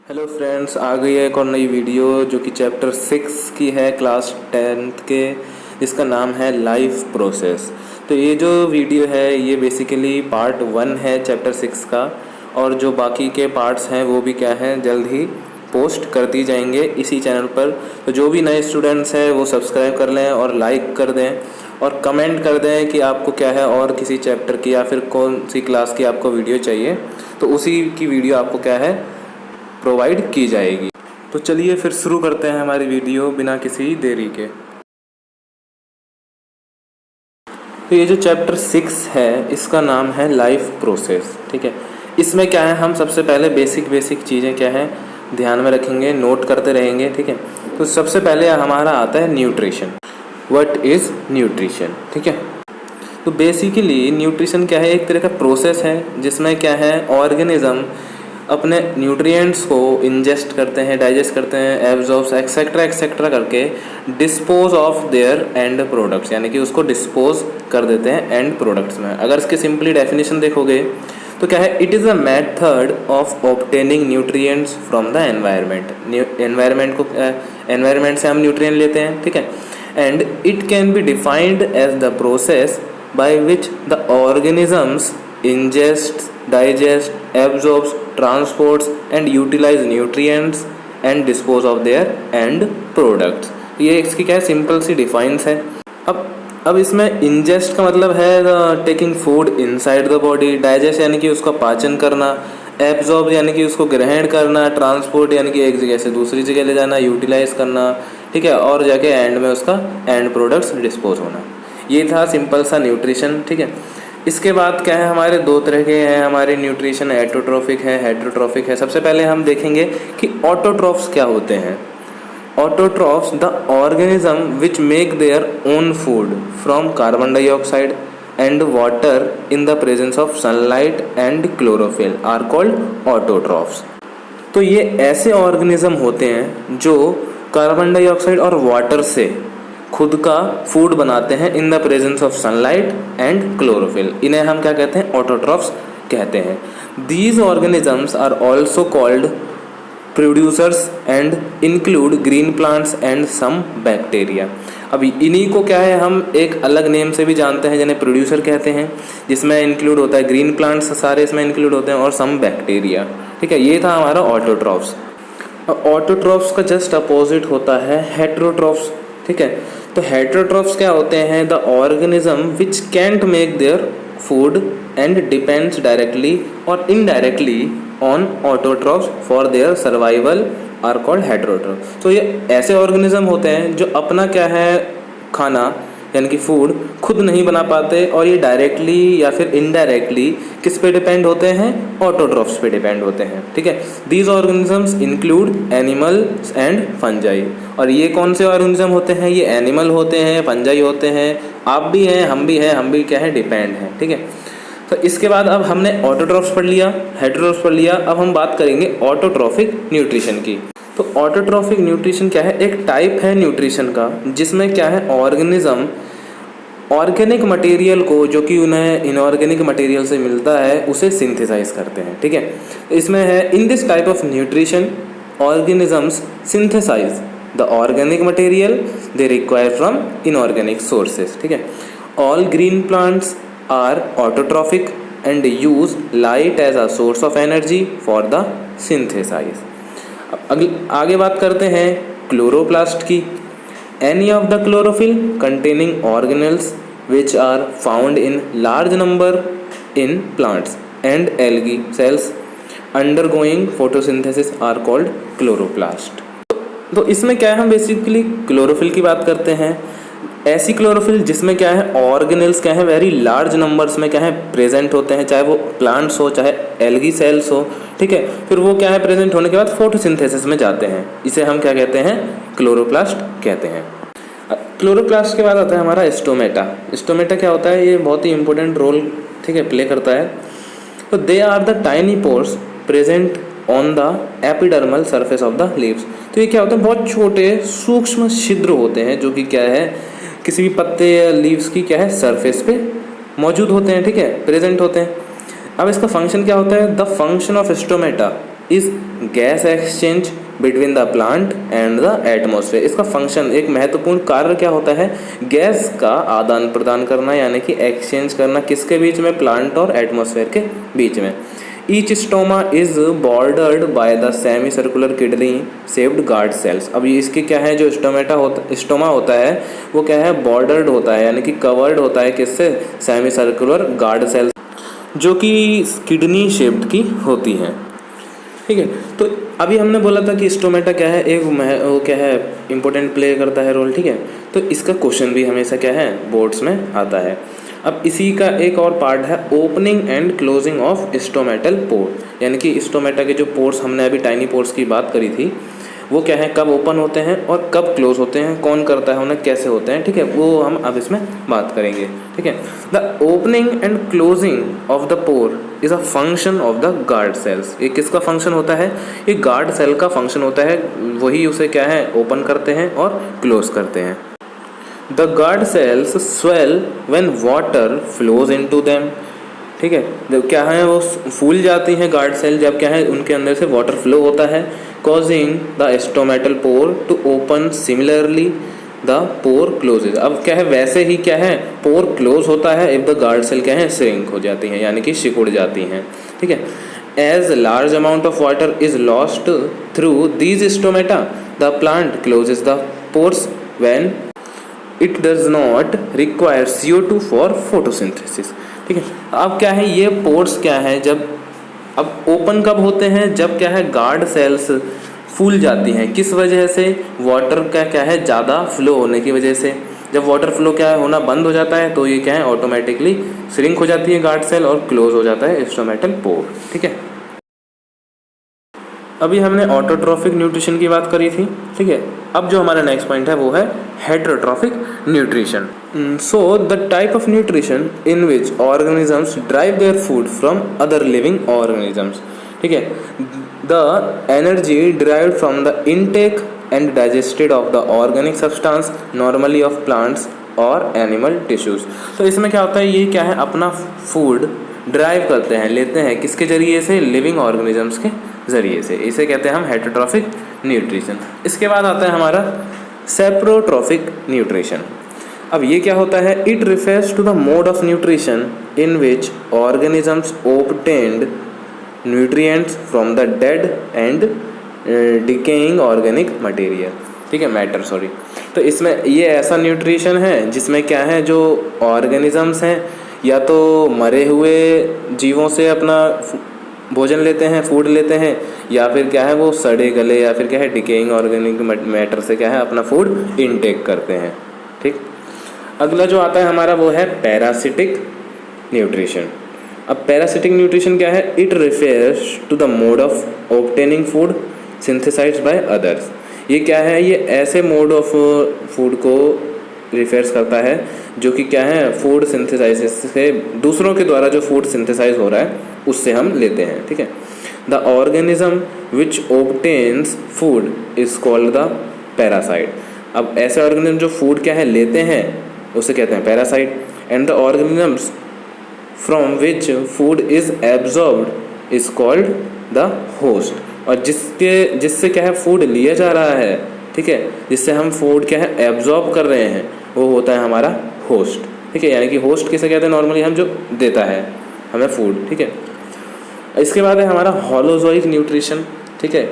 Hello friends, आ गई है एक और नई वीडियो जो कि चैप्टर 6 की है क्लास 10th के, जिसका नाम है लाइफ प्रोसेस। तो ये जो वीडियो है ये बेसिकली पार्ट 1 है चैप्टर 6 का, और जो बाकी के पार्ट्स हैं वो भी क्या हैं जल्द ही पोस्ट कर दी जाएंगे इसी चैनल पर। तो जो भी नए स्टूडेंट्स हैं वो सब्सक्राइब कर लें और लाइक कर दें और कमेंट कर दें कि आपको क्या है और किसी चैप्टर की या फिर कौन सी क्लास की आपको वीडियो चाहिए, तो उसी की वीडियो आपको क्या है प्रोवाइड की जाएगी। तो चलिए फिर शुरू करते हैं हमारी वीडियो बिना किसी देरी के। तो ये जो चैप्टर 6 है इसका नाम है लाइफ प्रोसेस, ठीक है। इसमें क्या है, हम सबसे पहले बेसिक चीज़ें क्या है ध्यान में रखेंगे, नोट करते रहेंगे, ठीक है। तो सबसे पहले हमारा आता है न्यूट्रिशन। व्हाट इज़ न्यूट्रिशन, ठीक है। तो बेसिकली न्यूट्रिशन क्या है, एक तरह का प्रोसेस है जिसमें क्या है ऑर्गेनिज्म अपने न्यूट्रिएंट्स को इंजेस्ट करते हैं, डाइजेस्ट करते हैं, एब्जॉर्ब्स एक्सेट्रा करके dispose of their and products, यानी कि उसको डिस्पोज कर देते हैं एंड प्रोडक्ट्स में। अगर इसकी सिंपली डेफिनेशन देखोगे तो क्या है, it is a method of obtaining nutrients from the environment. Environment से हम न्यूट्रिएंट लेते हैं, ठीक है। And it can be defined as the process by which the organisms ingests, digests, absorbs, transports and utilize nutrients and dispose of their end products। ये इसकी क्या है सिंपल सी डिफाइंस है। अब इसमें ingest का मतलब है taking food inside the body, digest यानी कि उसका पाचन करना, एब्जॉर्ब यानी कि उसको ग्रहण करना, ट्रांसपोर्ट यानी कि एक जगह से दूसरी जगह ले जाना, यूटिलाइज करना, ठीक है, और जाके एंड में उसका एंड प्रोडक्ट्स डिस्पोज होना। ये था सिंपल सा न्यूट्रिशन, ठीक है। इसके बाद क्या है, हमारे दो तरह के हैं हमारे न्यूट्रिशन, एटोट्रॉफिक है, हेटरोट्रॉफिक है। सबसे पहले हम देखेंगे कि ऑटोट्रॉफ्स क्या होते हैं। Autotrophs the organism which make their own food from carbon dioxide and water in the presence of sunlight and chlorophyll are called autotrophs. तो ये ऐसे ऑर्गेनिज्म होते हैं जो कार्बन डाइऑक्साइड और वाटर से खुद का फूड बनाते हैं in the presence of sunlight and chlorophyll. इन्हें हम क्या कहते हैं, ऑटोट्रॉफ्स कहते हैं। These organisms are also called producers and include green plants and some bacteria. अभी इन्हीं को क्या है हम एक अलग नेम से भी जानते हैं जिन्हें प्रोड्यूसर कहते हैं, जिसमें इंक्लूड होता है ग्रीन प्लांट्स, सारे इसमें इंक्लूड होते हैं, और सम बैक्टीरिया, ठीक है। ये था हमारा ऑटोट्रॉफ्स। ऑटोट्रॉफ्स का जस्ट अपोजिट होता है हेटरोट्रॉफ्स, ठीक है। तो हेटरोट्रॉफ्स क्या होते हैं, the organism which can't make their food and depends directly or indirectly on autotrophs for their survival are called heterotrophs. तो ये ऐसे ऑर्गेनिज्म होते हैं जो अपना क्या है खाना यानी कि फूड खुद नहीं बना पाते, और ये डायरेक्टली या फिर इनडायरेक्टली किस पे डिपेंड होते हैं, ऑटोट्रॉफ्स पे डिपेंड होते हैं, ठीक है। These organisms include animals and fungi. और ये कौन से ऑर्गेनिज्म होते हैं, ये एनिमल होते हैं, फंजाई होते हैं, आप भी हैं, हम भी क्या है डिपेंड हैं, ठीक है। तो इसके बाद अब हमने ऑटोट्रॉफ्स पढ़ लिया, हेटरोट्रॉफ्स पढ़ लिया, अब हम बात करेंगे ऑटोट्रॉफिक न्यूट्रिशन की। तो ऑटोट्रॉफिक न्यूट्रिशन क्या है, एक टाइप है न्यूट्रिशन का जिसमें क्या है ऑर्गेनिज्म ऑर्गेनिक मटेरियल को जो कि उन्हें इनऑर्गेनिक मटेरियल से मिलता है उसे सिंथेसाइज करते हैं, ठीक है। इसमें है in this type of nutrition organisms synthesize the organic material they require from inorganic sources, ठीक है। All green plants are autotrophic and use light as a source of energy for the synthesize. आगे बात करते हैं chloroplast की। Any of the chlorophyll containing organelles which are found in large number in plants and algae cells undergoing photosynthesis are called chloroplast. तो इसमें क्या है, हम बेसिकली क्लोरोफिल की बात करते हैं। ऐसी क्लोरोफिल जिसमें क्या है ऑर्गेनेल्स क्या है वेरी लार्ज नंबर्स में क्या है प्रेजेंट होते हैं, चाहे वो प्लांट्स हो चाहे एल्गी सेल्स हो, ठीक है। फिर वो क्या है प्रेजेंट होने के बाद फोटोसिंथेसिस में जाते हैं, इसे हम क्या कहते हैं, क्लोरोप्लास्ट कहते हैं। क्लोरोप्लास्ट के बाद आता है हमारा स्टोमेटा। स्टोमेटा क्या होता है, ये बहुत ही इंपॉर्टेंट रोल, ठीक है, प्ले करता है। तो they are the tiny pores present on the epidermal surface of the leaves. तो ये क्या होता है, बहुत छोटे सूक्ष्म छिद्र होते हैं जो कि क्या है किसी भी पत्ते या लीव्स की क्या है सरफेस पे मौजूद होते हैं, ठीक है, प्रेजेंट होते हैं। अब इसका फंक्शन क्या होता है, the function of stomata is gas exchange between the plant and the atmosphere. इसका फंक्शन, एक महत्वपूर्ण कार्य क्या होता है, गैस का आदान प्रदान करना, यानी कि एक्सचेंज करना, किसके बीच में, प्लांट और एटमॉस्फेयर के बीच में। Each stoma is bordered by the semi circular kidney shaped guard cells. अब ये इसके क्या है, जो स्टोमा होता है वो क्या है, बॉर्डर्ड होता है, यानी कि कवर्ड होता है किससे, सेमी सर्कुलर गार्ड सेल्स, जो कि किडनी शेप्ड की होती हैं। ठीक है, तो अभी हमने बोला था कि स्टोमेटा क्या है, एक वो क्या है, इंपॉर्टेंट प्ले करता है रोल। ठीक है, तो इसका क्वेश्चन भी हमेशा क्या है, बोर्ड्स में आता है। अब इसी का एक और पार्ट है opening and closing of stomatal pore, यानी कि स्टोमेटा के जो पोर्स, हमने अभी टाइनी पोर्स की बात करी थी, वो क्या है, कब ओपन होते हैं और कब क्लोज होते हैं, कौन करता है उन्हें, कैसे होते हैं। ठीक है, वो हम अब इसमें बात करेंगे। ठीक है, the opening and closing of the pour is a function of the guard cells. ये किसका फंक्शन होता है, ये गार्ड सेल का फंक्शन होता है, वही उसे क्या है, ओपन करते हैं और क्लोज करते हैं। The guard cells swell when water flows into them. ठीक है, जब क्या है, वो फूल जाती हैं गार्ड सेल जब क्या है, उनके अंदर से वाटर फ्लो होता है, causing the stomatal pore to open, similarly the pore closes. अब क्या है, वैसे ही क्या है, पोर क्लोज होता है इफ द गार्ड सेल क्या है, श्रिंक हो जाती हैं, यानी कि सिकुड़ जाती हैं। ठीक है, as large amount of water is lost through these stomata the plant closes the pores when it does not require CO2 for photosynthesis. ठीक है, अब क्या है, ये पोर्स क्या है, जब अब ओपन कब होते हैं, जब क्या है, गार्ड सेल्स फूल जाती हैं, किस वजह से, वाटर का क्या है, ज़्यादा फ्लो होने की वजह से। जब वाटर फ्लो क्या है, होना बंद हो जाता है, तो ये क्या है, ऑटोमेटिकली श्रिंक हो जाती है गार्ड सेल और क्लोज हो जाता है स्टोमेटल पोर। ठीक है, अभी हमने ऑटोट्रॉफिक न्यूट्रिशन की बात करी थी। ठीक है, अब जो हमारा नेक्स्ट पॉइंट है वो है heterotrophic nutrition. So the type of nutrition in which organisms drive their food from other living organisms. ठीक है, the energy derived from the intake and digested of the organic substance normally of plants और animal tissues. तो इसमें क्या होता है, ये क्या है, अपना फूड ड्राइव करते हैं, लेते हैं किसके जरिए से, लिविंग ऑर्गेनिजम्स के ज़रिए से। इसे कहते हैं हम हेटेरोट्रॉफिक न्यूट्रिशन। इसके बाद आता है हमारा सेप्रोट्रॉफिक न्यूट्रिशन। अब ये क्या होता है, it refers to the mode of nutrition in which organisms obtained nutrients from the dead and decaying organic material. ठीक है, मैटर सॉरी। तो इसमें ये ऐसा न्यूट्रिशन है जिसमें क्या है, जो ऑर्गेनिजम्स हैं या तो मरे हुए जीवों से अपना भोजन लेते हैं, फूड लेते हैं, या फिर क्या है, वो सड़े गले या फिर क्या है, डिकेइंग ऑर्गेनिक मैटर से क्या है, अपना फूड इनटेक करते हैं। ठीक, अगला जो आता है हमारा वो है पैरासिटिक न्यूट्रिशन। अब पैरासिटिक न्यूट्रिशन क्या है, it refers to the mode of obtaining food synthesised by others. ये क्या है, ये ऐसे मोड ऑफ फूड को रिफेयर्स करता है जो कि क्या है, फूड सिंथेसाइसिस से, दूसरों के द्वारा जो फूड सिंथेसाइज हो रहा है उससे हम लेते हैं। ठीक है, the organism which obtains food is called the parasite. अब ऐसे ऑर्गेनिज्म जो फूड क्या है, लेते हैं, उसे कहते हैं parasite. And the organisms from which food is absorbed is called the host. और जिससे क्या है, फूड लिया जा रहा है, ठीक है, जिससे हम फूड क्या है, एब्जॉर्ब कर रहे हैं, वो होता है हमारा होस्ट। ठीक है, यानी कि होस्ट किसे कहते हैं, नॉर्मली हम जो देता है हमें फूड। ठीक है, इसके बाद है हमारा होलोजोइक न्यूट्रिशन। ठीक है,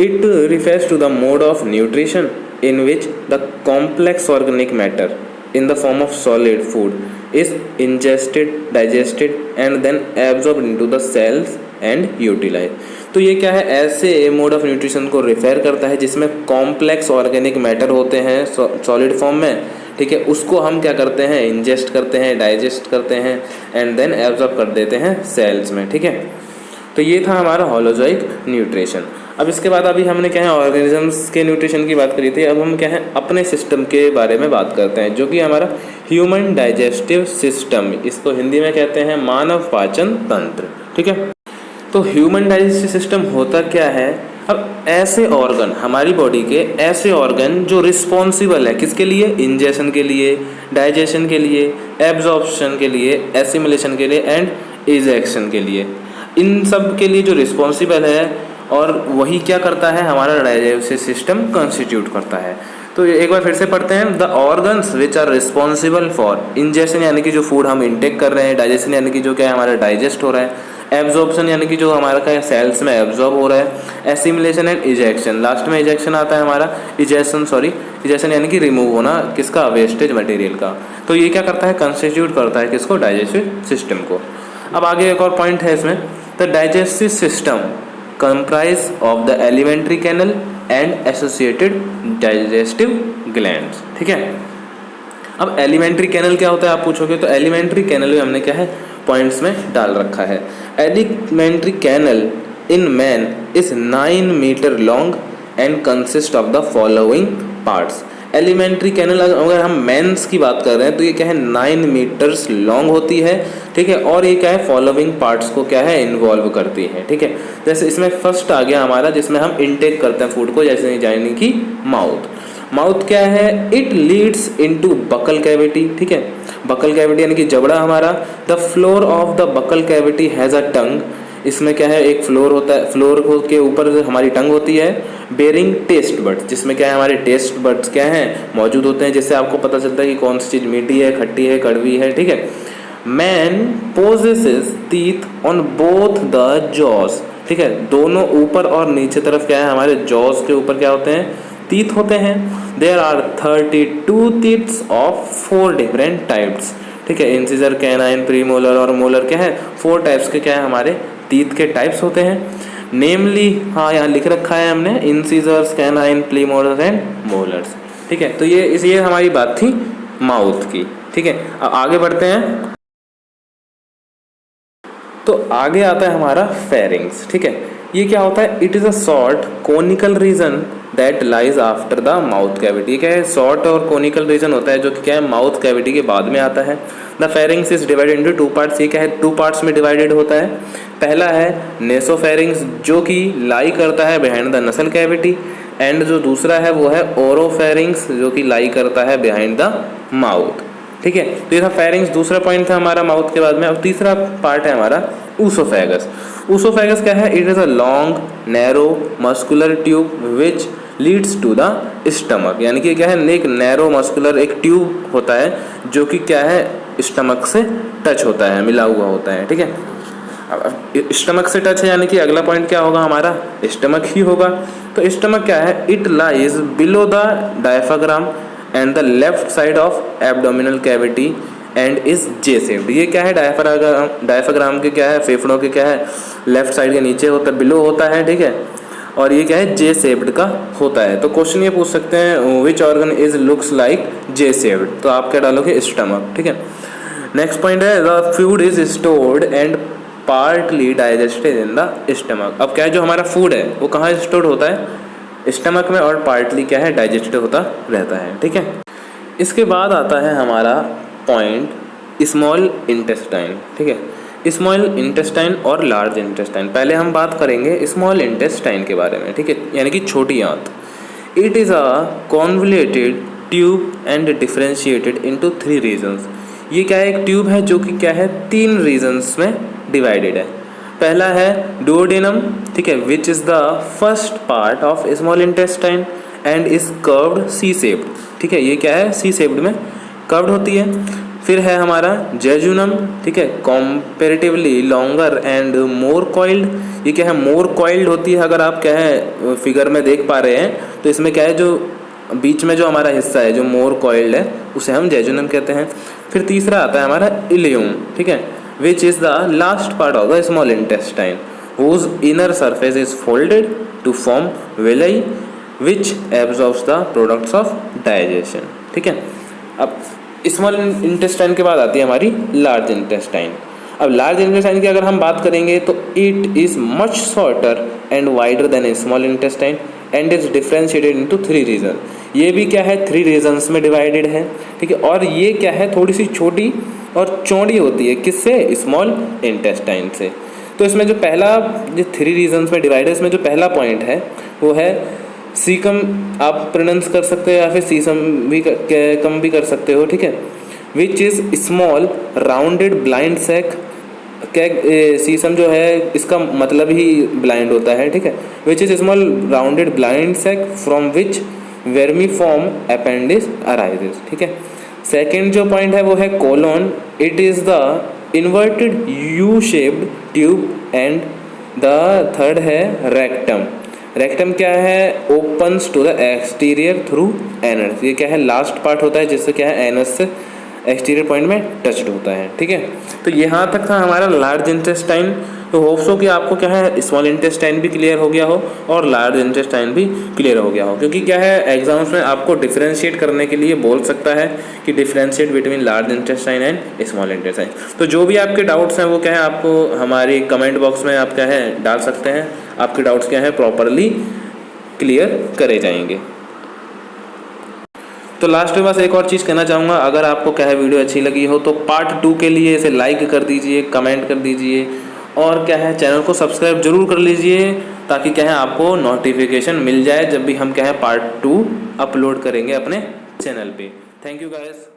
it refers to the mode of nutrition in which the complex organic matter in the form of solid food is ingested, digested and then absorbed into the cells and utilized। तो ये क्या है, ऐसे mode of nutrition को repair करता है जिसमें complex organic matter होते हैं सॉलिड फॉर्म में। ठीक है, उसको हम क्या करते हैं, इंजेस्ट करते हैं, डाइजेस्ट करते हैं एंड देन एब्जॉर्ब कर देते हैं सेल्स में। ठीक है, तो ये था हमारा होलोजोइक न्यूट्रिशन। अब इसके बाद अभी हमने क्या है, ऑर्गेनिजम्स के न्यूट्रिशन की बात करी थी। अब हम क्या है, अपने सिस्टम के बारे में बात करते हैं, जो कि हमारा ह्यूमन डाइजेस्टिव सिस्टम, इसको हिंदी में कहते हैं मानव पाचन तंत्र। ठीक है, तो ह्यूमन डाइजेस्टिव सिस्टम होता क्या है, अब ऐसे ऑर्गन, हमारी बॉडी के ऐसे ऑर्गन जो रिस्पॉन्सिबल है किसके लिए, इंजेशन के लिए, डाइजेशन के लिए, एब्जॉर्प्शन के लिए, एसिमिलेशन के लिए एंड इजेक्शन के लिए। इन सब के लिए जो रिस्पॉन्सिबल है और वही क्या करता है, हमारा डाइजेस्टिव सिस्टम कंस्टिट्यूट करता है। तो एक बार फिर से पढ़ते हैं, the organs which are responsible for ingestion यानी कि जो फूड हम इंटेक कर रहे हैं, डाइजेशन यानी कि जो क्या है हमारा डाइजेस्ट हो रहा है, एब्जॉर्प्शन यानी कि जो हमारा क्या सेल्स में एब्जॉर्ब हो रहा है, एसिमिलेशन एंड इजेक्शन, लास्ट में इजेक्शन आता है हमारा, इजेक्शन यानी कि रिमूव होना किसका, वेस्टेज मटेरियल का। तो ये क्या करता है, कंस्टिट्यूट करता है किसको, डाइजेस्टिव सिस्टम को। अब आगे एक और पॉइंट है इसमें, the digestive system comprise of the alimentary canal and associated digestive glands. ठीक है, अब एलिमेंट्री कैनल क्या होता है आप पूछोगे, तो एलिमेंट्री कैनल भी हमने क्या है पॉइंट्स में डाल रखा है। Alimentary canal in man is 9 metre long and consist of the following parts. Alimentary canal अगर हम मेंस की बात कर रहे हैं तो ये क्या है 9 मीटर्स लॉन्ग होती है। ठीक है, और ये क्या है फॉलोइंग पार्ट्स को क्या है इन्वॉल्व करती है। ठीक है, जैसे इसमें फर्स्ट आ गया हमारा जिसमें हम इनटेक करते हैं फूड को, जैसे यानी कि माउथ। माउथ क्या है, it leads into buccal cavity. ठीक है, बकल कैविटी यानी कि जबड़ा हमारा। The floor of the buccal cavity has a tongue, इसमें क्या है एक फ्लोर होता है, फ्लोर के ऊपर हमारी टंग होती है। बेरिंग टेस्ट बड्स, जिसमें क्या है हमारे टेस्ट बड्स क्या हैं मौजूद होते हैं, जिससे आपको पता चलता है कि कौन सी चीज़ मीठी है, खट्टी है, कड़वी है। ठीक है, man possesses teeth on both the jaws. ठीक है, दोनों ऊपर और नीचे तरफ क्या है हमारे जॉज के ऊपर क्या होते हैं, टीथ होते हैं। There are 32 teeths of 4 different types. ठीक है, इंसिजर, कैनाइन, प्रीमोलर और मोलर क्या है 4 टाइप्स के क्या है हमारे टीथ के टाइप्स होते हैं। नेमली, हाँ यहाँ लिख रखा है हमने, incisors, canine, premolar and molars. ठीक है, तो ये हमारी बात थी माउथ की। ठीक है, अब आगे बढ़ते हैं। तो आगे आता है हमारा फेरिंग्स। ठीक है, ये क्या होता है, it is a short conical region that lies after the mouth cavity. क्या है, शॉर्ट और कोनिकल रीजन होता है जो कि क्या है माउथ कैविटी के बाद में आता है। The pharynx is divided into 2 parts. ये क्या है 2 पार्ट्स में डिवाइडेड होता है। पहला है नेसोफेरिंग्स जो कि लाई करता है बिहाइंड द नसल कैविटी, एंड जो दूसरा है वो है ओरोफेरिंग्स जो कि लाई करता है बिहाइंड द माउथ। ठीक है, तो ये था फेरिंग्स, दूसरा पॉइंट था हमारा माउथ के बाद में। अब तीसरा पार्ट है हमारा ऊसोफेगस। ऊसोफेगस क्या है, it is a long narrow muscular tube which leads to the stomach. यानी कि क्या है एक नैरो मस्कुलर एक ट्यूब होता है जो कि क्या है स्टमक से टच होता है, मिला हुआ होता है। ठीक है, अब स्टमक से टच है यानी कि अगला पॉइंट क्या होगा हमारा, स्टमक ही होगा। तो स्टमक क्या है, it lies below the diaphragm and the left side of abdominal cavity and is J shaped. ये क्या है डायफ्राम के क्या है फेफड़ों के क्या है लेफ्ट साइड के नीचे होता है, बिलो होता है। ठीक है, और ये क्या है जे शेप्ड का होता है। तो क्वेश्चन ये पूछ सकते हैं which organ is looks like J shaped, तो आप क्या डालोगे स्टमक। ठीक है, नेक्स्ट पॉइंट है the food is stored and partly digested in the stomach. अब क्या है जो हमारा फूड है वो कहाँ स्टोर्ड होता है, स्टमक में, और पार्टली क्या है डाइजेस्टेड होता रहता है। ठीक है, इसके बाद आता है हमारा पॉइंट स्मॉल इंटेस्टाइन। ठीक है, स्मॉल इंटेस्टाइन और लार्ज इंटेस्टाइन। पहले हम बात करेंगे स्मॉल इंटेस्टाइन के बारे में। ठीक है, यानी कि छोटी आंत। It is a convoluted tube and differentiated into 3 regions. ये क्या है एक ट्यूब है जो कि क्या है 3 रीजन्स में डिवाइडेड है। पहला है डुओडेनम। ठीक है, which is the first part of small intestine and is curved C shaped. ठीक है, ये क्या है सी शेप्ड में कर्व्ड होती है। फिर है हमारा जेजुनम। ठीक है, comparatively longer and more coiled. ये क्या है मोर कॉइल्ड होती है, अगर आप क्या है फिगर में देख पा रहे हैं तो इसमें क्या है जो बीच में जो हमारा हिस्सा है जो मोर कॉइल्ड है उसे हम जेजुनम कहते हैं। फिर तीसरा आता है हमारा इलियम। ठीक है, which is the last part of the small intestine whose inner surface is folded to form villi which absorbs the products of digestion। ठीक है, अब स्मॉल इंटेस्टाइन के बाद आती है हमारी लार्ज इंटेस्टाइन। अब लार्ज इंटेस्टाइन की अगर हम बात करेंगे तो it is much shorter and wider than small intestine and is differentiated into 3 region. ये भी क्या है 3 रीजन्स में डिवाइडेड है। ठीक है, और ये क्या है थोड़ी सी छोटी और चौड़ी होती है, किससे, स्मॉल इंटेस्टाइन से। तो इसमें जो पहला जो 3 रीजन्स में डिवाइड है, इसमें जो पहला पॉइंट है वो है सीकम, आप प्रोनाउंस कर सकते हो या फिर सीसम भी कम भी कर सकते हो। ठीक है, which is small rounded blind sac caecum जो है इसका मतलब ही ब्लाइंड होता है, ठीक है। Which is small rounded blind sac from which vermiform appendix arises, ठीक है। सेकेंड जो पॉइंट है वो है colon, it is the inverted U shaped tube, and the third है रेक्टम। रेक्टम क्या है, opens to the exterior through anus, ये क्या है लास्ट पार्ट होता है जिससे क्या है एनस से एक्सटीरियर पॉइंट में टच्ड होता है, ठीक है। तो यहाँ तक था हमारा लार्ज इंटेस्टाइन। तो होप्स हो कि आपको क्या है स्मॉल इंटेस्टाइन भी क्लियर हो गया हो और लार्ज इंटेस्टाइन भी क्लियर हो गया हो, क्योंकि क्या है एग्जाम्स में आपको डिफ्रेंशिएट करने के लिए बोल सकता है कि differentiate between large intestine and small intestine. तो जो भी आपके डाउट्स हैं वो क्या है आपको हमारी कमेंट बॉक्स में आप क्या है डाल सकते हैं, आपके डाउट्स क्या है प्रॉपरली क्लियर करे जाएंगे। तो लास्ट में बस एक और चीज़ कहना चाहूँगा, अगर आपको क्या है वीडियो अच्छी लगी हो तो पार्ट 2 के लिए इसे लाइक कर दीजिए, कमेंट कर दीजिए और क्या है चैनल को सब्सक्राइब जरूर कर लीजिए, ताकि क्या है आपको नोटिफिकेशन मिल जाए जब भी हम क्या है पार्ट 2 अपलोड करेंगे अपने चैनल पे। Thank you guys.